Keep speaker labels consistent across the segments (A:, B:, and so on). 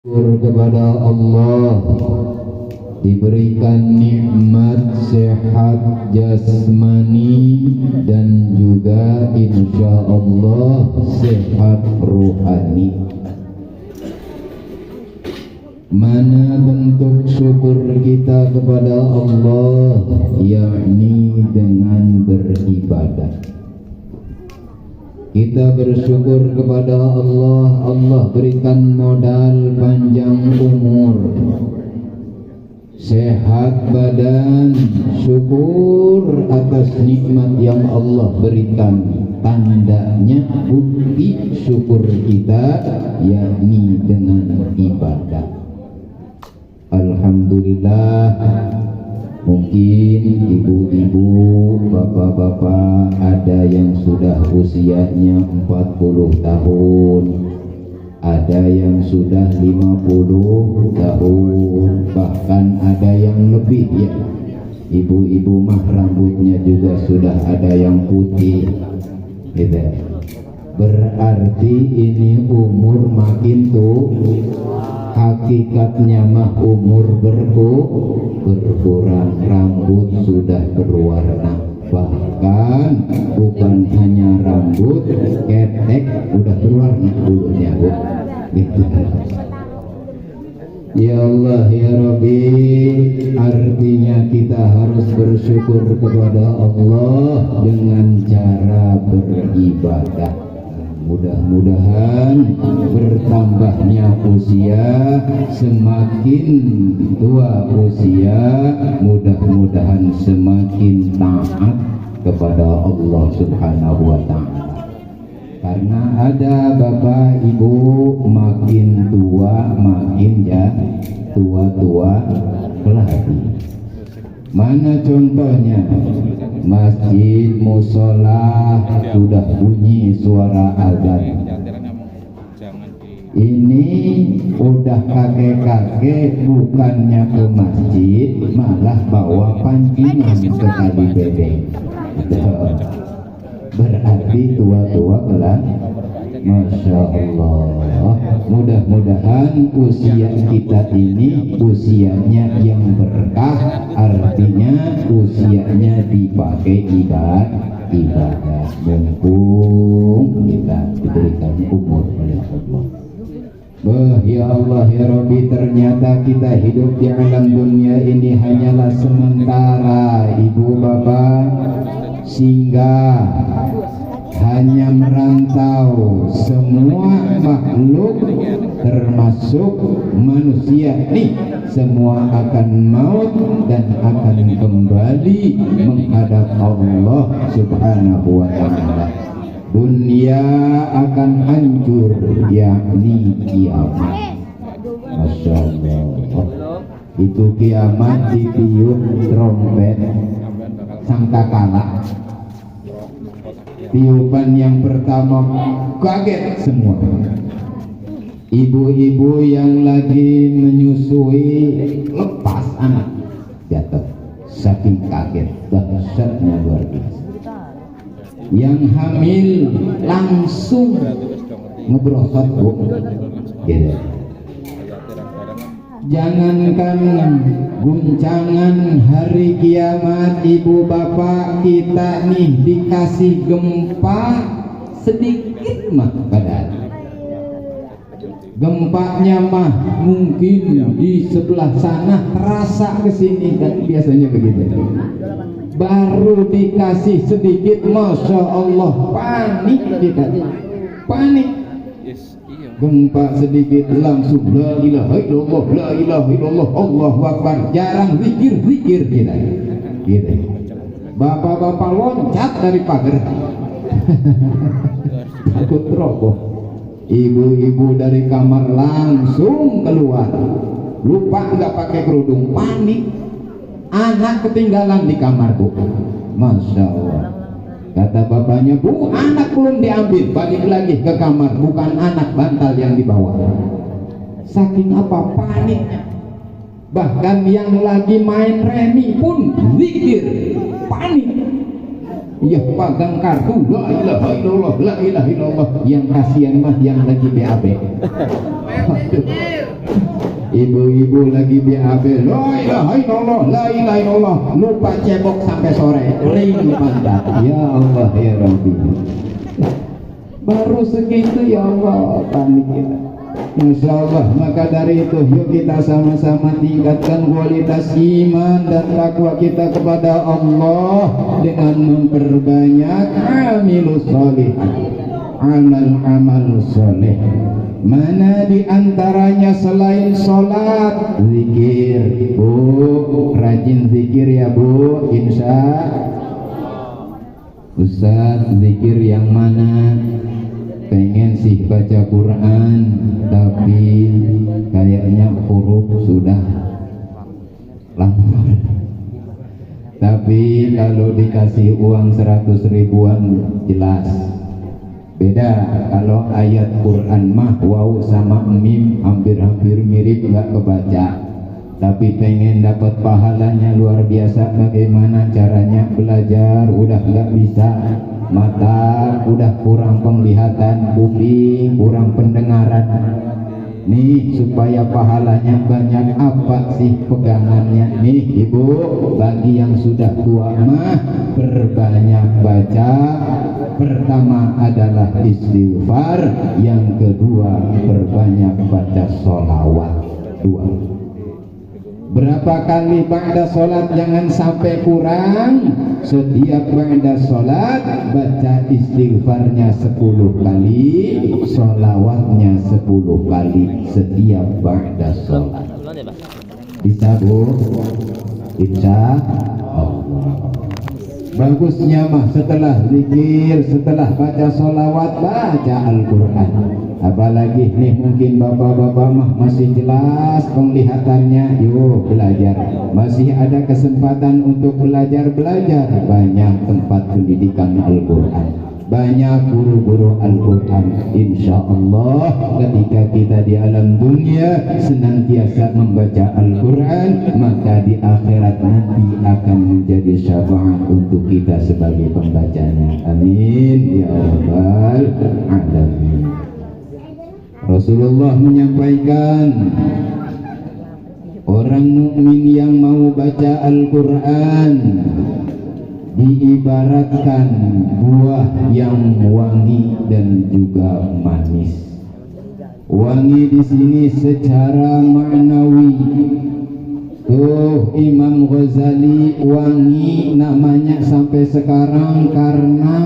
A: Syukur kepada Allah diberikan nikmat sehat jasmani dan juga insya Allah sehat rohani. Mana bentuk syukur kita kepada Allah, yakni dengan beribadah. Kita bersyukur kepada Allah, Allah berikan modal panjang umur, sehat badan, syukur atas nikmat yang Allah berikan. Tandanya bukti syukur kita yakni dengan ibadah. Alhamdulillah. Mungkin ibu-ibu, bapak-bapak ada yang sudah usianya 40 tahun, ada yang sudah 50 tahun, bahkan ada yang lebih ya. Ibu-ibu mah rambutnya juga sudah ada yang putih gitu. Berarti ini umur makin hakikatnya mah umur berkurang, rambut sudah berwarna, bahkan bukan hanya rambut, ketek udah berwarna bulunya bu. Gitu. Ya Allah ya Rabbi, artinya kita harus bersyukur kepada Allah dengan cara beribadah. Mudah-mudahan bertambahnya usia, semakin tua usia, mudah-mudahan semakin taat kepada Allah Subhanahu wa Ta'ala. Karena ada bapak ibu makin tua makin tua lagi. Mana contohnya? Masjid, musola sudah bunyi suara azan. Ini udah kakek-kakek bukannya ke masjid, malah bawa pancingan ke kali bebek. Berarti tua-tua kelas. Masya Allah. Mudah-mudahan usia kita ini usianya yang berkah, artinya usianya dipakai ibadah. Mumpung kita diberikan umur oleh Allah. Ya Allah ya Rabbi, ternyata kita hidup di alam dunia ini hanyalah sementara. Ibu bapak singgah, hanya merantau. Semua makhluk termasuk manusia nih, semua akan maut dan akan kembali menghadap Allah Subhanahu wa Ta'ala. Dunia akan hancur, yakni kiamat. Masya Allah. Itu kiamat ditiup trompet sangkakala. Tiupan yang pertama kaget semua. Ibu-ibu yang lagi menyusui lepas anak jatuh, saking kaget, dahsyatnya luar biasa. Yang hamil langsung ngebrosot bu, gitu. Jangankan guncangan hari kiamat, ibu bapak kita nih dikasih gempa sedikit mah padahal gempanya mah mungkin di sebelah sana terasa kesini kan, biasanya begitu. Baru dikasih sedikit, Masya Allah, panik kita, panik. Gempa sedikit langsung la ilaha illallah, la ilaha illallah, Allahu akbar. Jarang zikir kita gitu. Bapak-bapak loncat dari pagar takut roboh. Ibu-ibu dari kamar langsung keluar, lupa nggak pakai kerudung, panik. Anak ketinggalan di kamar bu. Masya Allah. Kata bapaknya, bu, anak belum diambil, balik lagi ke kamar, bukan anak, bantal yang dibawa. Saking apa paniknya. Bahkan yang lagi main remi pun zikir, panik. Ya pegang kartu, la ilaha illallah, la ilaha illallah. Yang kasihan mah yang lagi BAB. Ibu-ibu lagi BAB, la ilaha illallah, la ilaha illallah, lupa cebok sampai sore, ring pantat. Ya Allah ya Rabbi. Baru segitu ya Allah, panik kita. Masya Allah. Maka dari itu yuk kita sama-sama tingkatkan kualitas iman dan takwa kita kepada Allah dengan memperbanyak amilus sholihat, amal-amal soleh. Mana diantaranya selain sholat, zikir. Bu, rajin zikir ya Bu, insya Ustaz. Zikir yang mana? Pengen sih baca Quran, tapi kayaknya huruf sudah lama. Tapi kalau dikasih uang 100 ribuan jelas beda. Kalau ayat Quran mah waw sama mim hampir-hampir mirip, nggak kebaca. Tapi pengen dapat pahalanya luar biasa. Bagaimana caranya? Belajar udah nggak bisa, mata udah kurang penglihatan, kuping kurang pendengaran. Nih supaya pahalanya banyak, apa sih pegangannya? Nih ibu, bagi yang sudah tua mah berbanyak baca. Pertama adalah istighfar, yang kedua berbanyak baca sholawat. Dua. Berapa kali ba'da sholat? Jangan sampai kurang. Setiap ba'da sholat baca istighfarnya 10 kali, sholawatnya 10 kali setiap ba'da sholat. Bisa Bu? Insya Allah. Bagusnya mah setelah zikir, setelah baca sholawat, baca Al-Quran. Apalagi nih mungkin bapak-bapak mah masih jelas penglihatannya, yuk belajar. Masih ada kesempatan untuk belajar. Banyak tempat pendidikan Al-Quran, banyak guru-guru Al-Quran. Insya Allah ketika kita di alam dunia senantiasa membaca Al-Quran, maka di akhirat nanti akan menjadi syafaat untuk kita sebagai pembacanya. Amin ya rabbal alamin. Rasulullah menyampaikan, orang mukmin yang mau baca Al-Quran diibaratkan buah yang wangi dan juga manis. Wangi di sini secara maknawi. Tuh Imam Ghazali wangi namanya sampai sekarang karena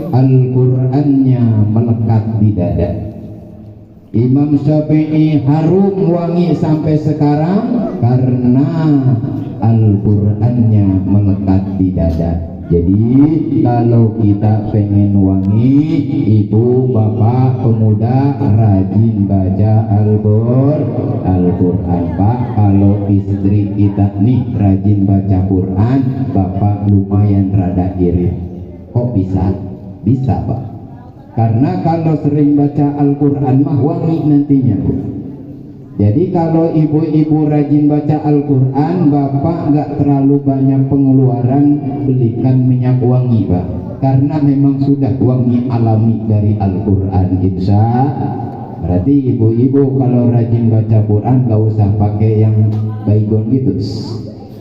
A: Al-Qurannya melekat di dada. Imam Syafi'i harum wangi sampai sekarang karena Al-Qurannya melekat di dada. Jadi kalau kita pengen wangi, ibu, bapak, pemuda rajin baca Al-Quran. Pak, kalau istri kita nih rajin baca Quran, bapak lumayan rada irit. Kok bisa? Bisa Pak. Karena kalau sering baca Al-Quran mah wangi nantinya. Jadi kalau ibu-ibu rajin baca Al-Quran, bapak nggak terlalu banyak pengeluaran belikan minyak wangi Pak, karena memang sudah wangi alami dari Al-Quran. Insya berarti ibu-ibu kalau rajin baca Quran nggak usah pakai yang baygon gitu,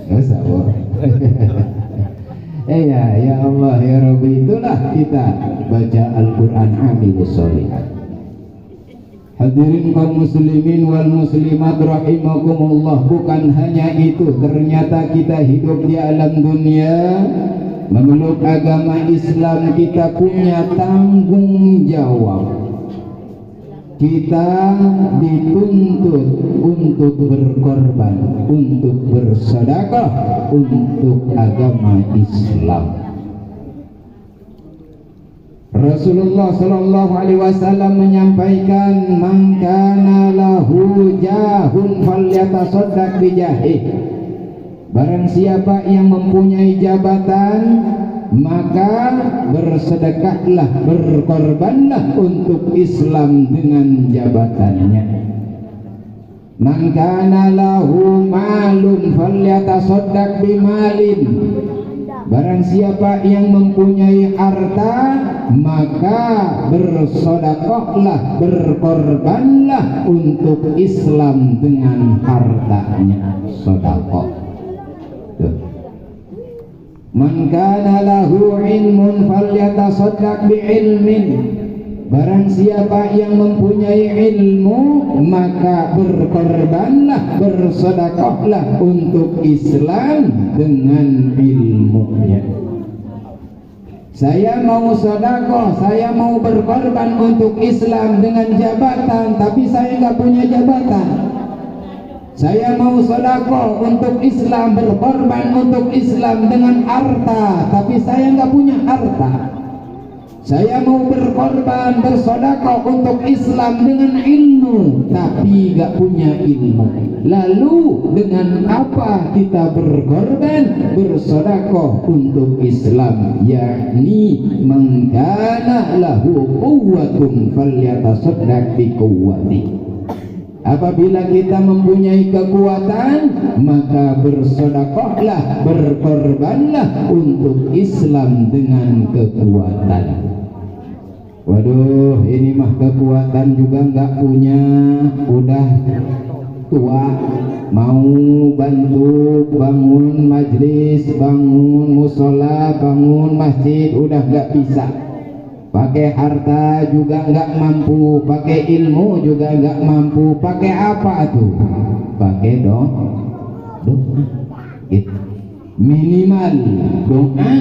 A: nggak usah Bu. Ya Allah ya Rabbi, itulah kita baca Al-Quran amilus sholihat. Hadirin kaum muslimin wal muslimat rahimakumullah, bukan hanya itu, ternyata kita hidup di alam dunia memeluk agama Islam, kita punya tanggung jawab. Kita dituntut untuk berkorban, untuk bersedekah untuk agama Islam. Rasulullah sallallahu alaihi wasallam menyampaikan, man kana lahu jahun falyatasaddaq bijahih. Barang siapa yang mempunyai jabatan, maka bersedekahlah, berkorbanlah untuk Islam dengan jabatannya. Man kana lahu malun falyatasaddaq bimalin. Barang siapa yang mempunyai harta, maka bersedekahlah, berkorbanlah untuk Islam dengan hartanya. Sedekah. Man kana lahu ilmun falyatasaddaq bi'ilmin. Barang siapa yang mempunyai ilmu, maka berkorbanlah, bersedekahlah untuk Islam dengan ilmunya. Saya mau sedekah, saya mau berkorban untuk Islam dengan jabatan, tapi saya nggak punya jabatan. Saya mau sedekah untuk Islam, berkorban untuk Islam dengan harta, tapi saya nggak punya harta. Saya mau berkorban, bersedekah untuk Islam dengan ilmu, tapi gak punya ilmu. Lalu dengan apa kita berkorban, bersedekah untuk Islam? Yakni man kana lahu quwwatun falyatasaddaq bi quwwati. Apabila kita mempunyai kekuatan, maka bersedekahlah, berkorbanlah untuk Islam dengan kekuatan. Waduh, ini mah kekuatan juga nggak punya, udah tua, mau bantu bangun majlis, bangun musola, bangun masjid, udah nggak bisa. Pakai harta juga nggak mampu, pakai ilmu juga nggak mampu, pakai apa tuh? Pakai doa, gitu. Minimal doa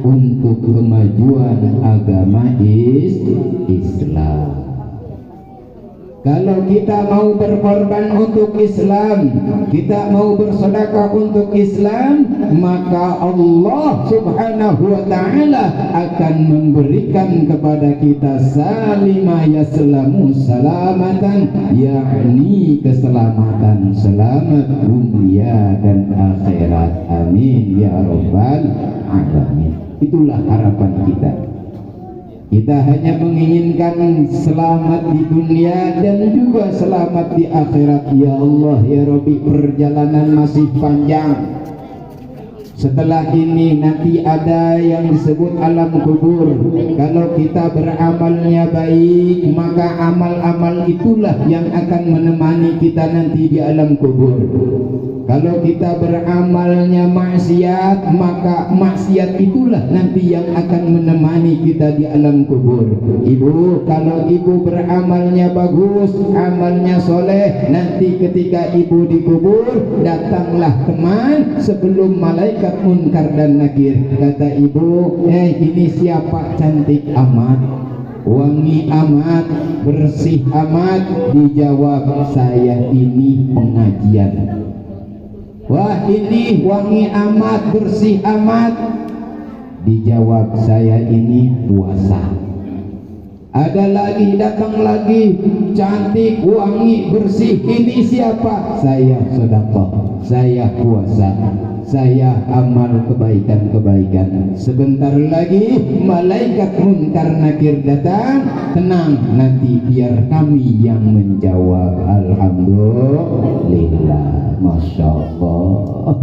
A: untuk kemajuan agama Islam. Kalau kita mau berkorban untuk Islam, kita mau bersedekah untuk Islam, maka Allah Subhanahu wa ta'ala akan memberikan kepada kita salimah yaslamu salamatan, yakni keselamatan, selamat dunia dan akhirat. Amin ya rabbal alamin. Itulah harapan kita. Kita hanya menginginkan selamat di dunia dan juga selamat di akhirat. Ya Allah, ya Rabbi, perjalanan masih panjang. Setelah ini nanti ada yang disebut alam kubur. Kalau kita beramalnya baik, maka amal-amal itulah yang akan menemani kita nanti di alam kubur. Kalau kita beramalnya maksiat, maka maksiat itulah nanti yang akan menemani kita di alam kubur. Ibu, kalau ibu beramalnya bagus, amalnya soleh, nanti ketika ibu dikubur, datanglah teman sebelum malaikat munkar dan nakir. Kata ibu, ini siapa cantik amat, wangi amat, bersih amat? Dijawab, saya ini pengajian. Wah, ini wangi amat, bersih amat. Dijawab, saya ini puasa. Ada lagi, datang lagi, cantik, wangi, bersih. Ini siapa? Saya sedekah, saya puasa, saya amal kebaikan-kebaikan. Sebentar lagi malaikat munkar nakir datang. Tenang, nanti biar kami yang menjawab. Alhamdulillah, Masya Allah.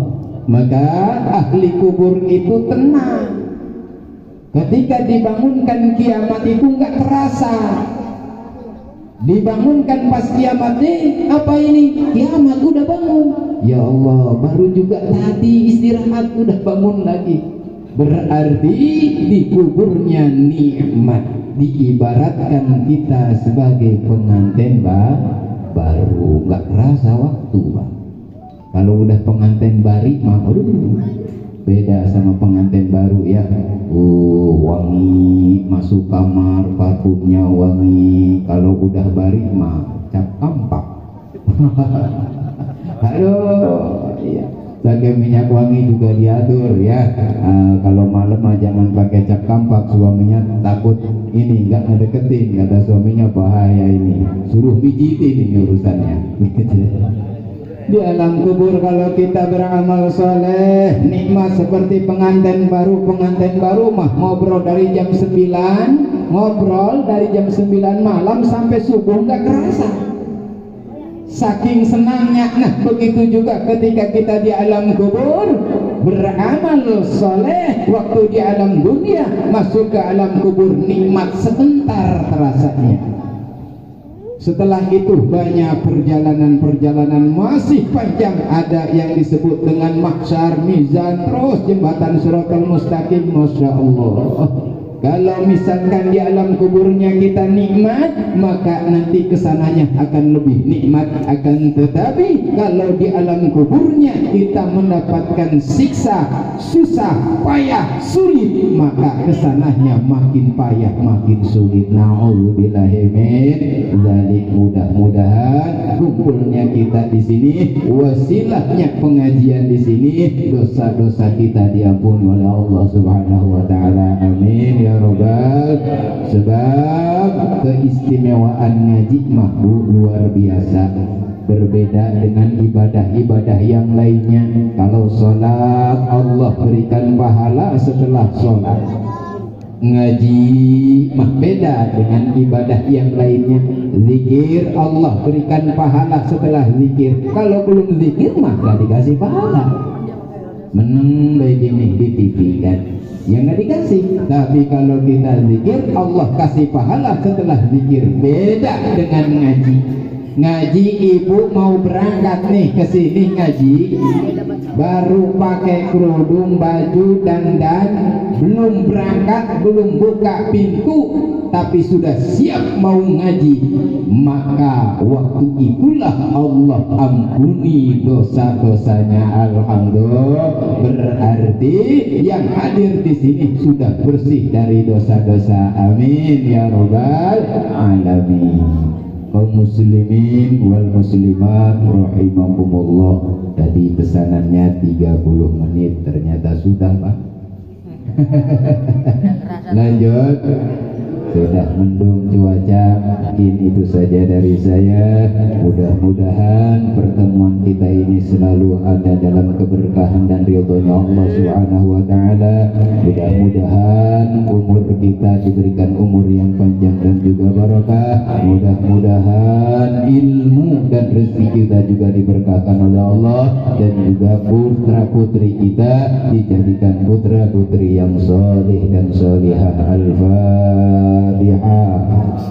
A: Maka ahli kubur itu tenang. Ketika dibangunkan kiamat itu nggak terasa. Dibangunkan pas kiamat, apa ini? Kiamat udah bangun. Ya Allah, baru juga tadi istirahat udah bangun lagi. Berarti di kuburnya nikmat. Diibaratkan kita sebagai pengantin baru, nggak terasa waktu, Bang. Kalau udah pengantin bari mah beda sama pengantin baru ya. Wangi, masuk kamar parfumnya wangi. Kalau udah bari mah cap kampak. Aduh, iya. Pakai minyak wangi juga diatur ya. Kalau malam mah jangan pakai cap kampak, suaminya takut ini nggak ngedeketin, kata suaminya bahaya ini, suruh pijitin ini urusannya. Di alam kubur kalau kita beramal soleh, nikmat seperti pengantin baru. Pengantin baru mah ngobrol dari jam 9 malam sampai subuh nggak kerasa. saking senangnya. Nah begitu juga ketika kita di alam kubur beramal soleh, waktu di alam dunia masuk ke alam kubur nikmat sebentar terasanya. Setelah itu banyak perjalanan-perjalanan masih panjang, ada yang disebut dengan mahsyar, mizan, terus jembatan Shiratal Mustaqim. Masya Allah, kalau misalkan di alam kuburnya kita nikmat, maka nanti kesananya akan lebih nikmat. Akan tetapi kalau di alam kuburnya kita mendapatkan siksa, susah, payah, sulit, maka kesananya makin payah, makin sulit. Na'udzubillahi min dzalik. Mudah-mudahan kumpulnya kita di sini, wasilahnya pengajian di sini, dosa-dosa kita diampuni oleh Allah Subhanahu wa taala. Amin ya robbal. Sebab keistimewaan ngaji mah luar biasa, berbeda dengan ibadah-ibadah yang lainnya. Kalau sholat Allah berikan pahala setelah sholat, ngaji mah beda dengan ibadah yang lainnya. Zikir Allah berikan pahala setelah zikir, kalau belum zikir mah gak dikasih pahala. Meneng baik ini di TV kan, yang nggak dikasih. Tapi kalau kita zikir, Allah kasih pahala setelah zikir. Beda dengan ngaji. Ngaji, ibu mau berangkat nih ke sini ngaji, baru pakai kerudung, baju, dandan, belum berangkat, belum buka pintu, tapi sudah siap mau ngaji, maka waktu itulah Allah ampuni dosa-dosanya. Alhamdulillah, berarti yang hadir di sini sudah bersih dari dosa-dosa. Amin ya robbal alamin. Kaum muslimin wal muslimat rahimakumullah. Tadi pesanannya 30 menit, ternyata sudah Pak. Lanjut. Sudah mendung cuaca. Mungkin itu saja dari saya. Mudah-mudahan pertemuan kita ini selalu ada dalam keberkahan dan ridhonya Allah Subhanahu wa taala. Mudah-mudahan umur kita diberikan umur yang panjang dan juga barokah. Mudah-mudahan ilmu dan rezeki kita juga diberkahkan oleh Allah, dan juga putra-putri kita dijadikan putra-putri yang soleh dan solihah. Al-Fatihah.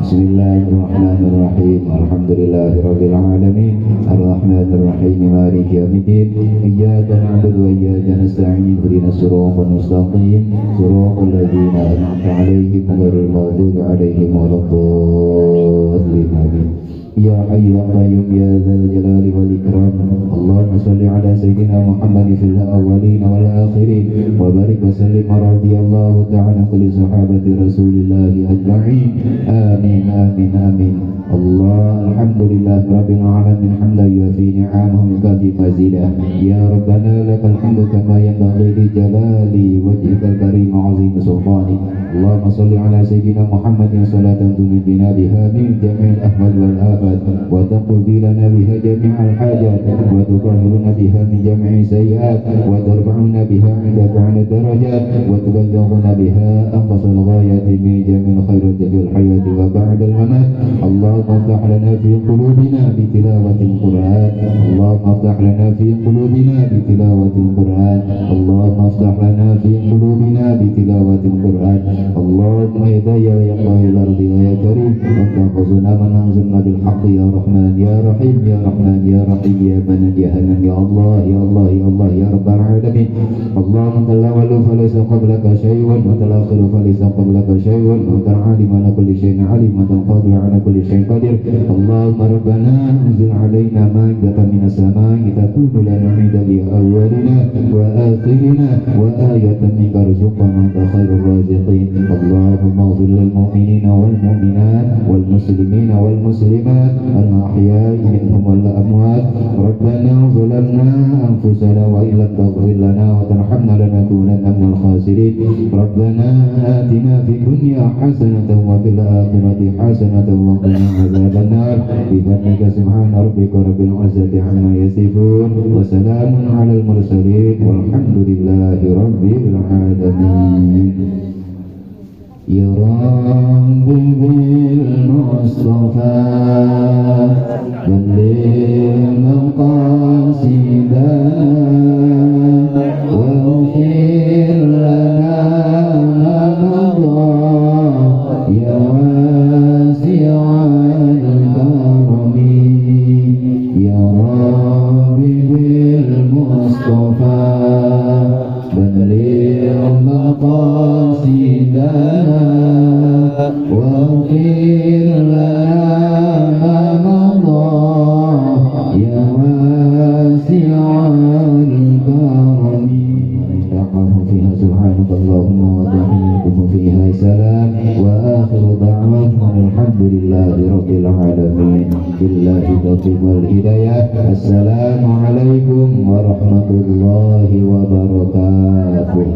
A: Bismillahirrahmanirrahim. Alhamdulillahirabbil alamin. Arrahmanirrahim. Maliki yaumiddin. Iyyaka na'budu wa iyyaka nasta'in. Ihdinas siratal mustaqim. Siratal ladzina an'amta 'alaihim ghairil maghdubi 'alaihim waladdallin. Amin. Ya Hayyu ya Qayyum ya Dzal Jalali wal Ikram. Allahumma shalli ala sayyidina Muhammad fil awwalin wal akhirin wa barik wa sallim radhiyallahu ta'ala kulli sahabati Rasulillah ajma'in. Amin amin amin. Allah alhamdulillah rabbil alamin hamdan yufi ni'amahu min mazidah. Ya Rabbana lakal hamdu kama yanbaghi li jalali wajhikal karim 'azim sultanik. Allahumma shalli ala sayyidina Muhammad ya salatan tunjina biha min jami'il ahwal wal afat wa taqdi lana biha jami'al hajat wa tutahhiruna biha min jami'i sayyi'at wa tarfa'una biha 'indaka 'ala darajat wa tuballighuna biha aqsal ghayati min jami'il khairati fil hayati wa ba'dal mamat. Allahumma افتح لنا في قلوبنا بتلاوة القرآن. اللهم افتح لنا في قلوبنا بتلاوة القرآن. اللهم افتح لنا في قلوبنا بتلاوة القرآن. اللهم هدايا يا الله الأرض ويا كريم وانتقصنا من أنزلنا بالحق يا رحمن يا رحيم يا رحمن يا رحيم يا منان يا هنان يا الله يا الله يا الله يا رب العالمين. اللهم أنت الأول فليس قبلك شيء وأنت الآخر فليس قبلك شيء وأنت العالم على كل شيء عليم وأنت القادر على كل شيء قدير. اللهم ربنا انزل علينا مائدة من السماء تكون لنا عيدا لأولنا وآخرنا وآية منك ارزقنا وأنت خير الرازقين. اللهم اغفر للمؤمنين والمؤمنات والمسلمين والمسلمات الأحياء منهم والأموات. ربنا ظلمنا أنفسنا وإن لم تغفر لنا وترحمنا لنكونن من الخاسرين. ربنا آتنا في الدنيا حسنة وفي الآخرة حسنة وقنا عذاب النار. بفضلك سبحان ربك رب العزة عما يصفون وسلام على المرسلين والحمد لله رب العالمين. يا رب بالمصطفى بلغ مقاصدنا واغفر لنا ما مضى يا واسع الكرم يا رب بالمصطفى بلغ مقاصدنا واغفر لنا ما مضى يا واسع الكرم تقف فيها سبحانك اللهم وتحييكم فيها سلام وآخر دعواهم الحمد لله رب العالمين بالله التوفيق والهداية السلام عليكم ورحمة الله وبركاته.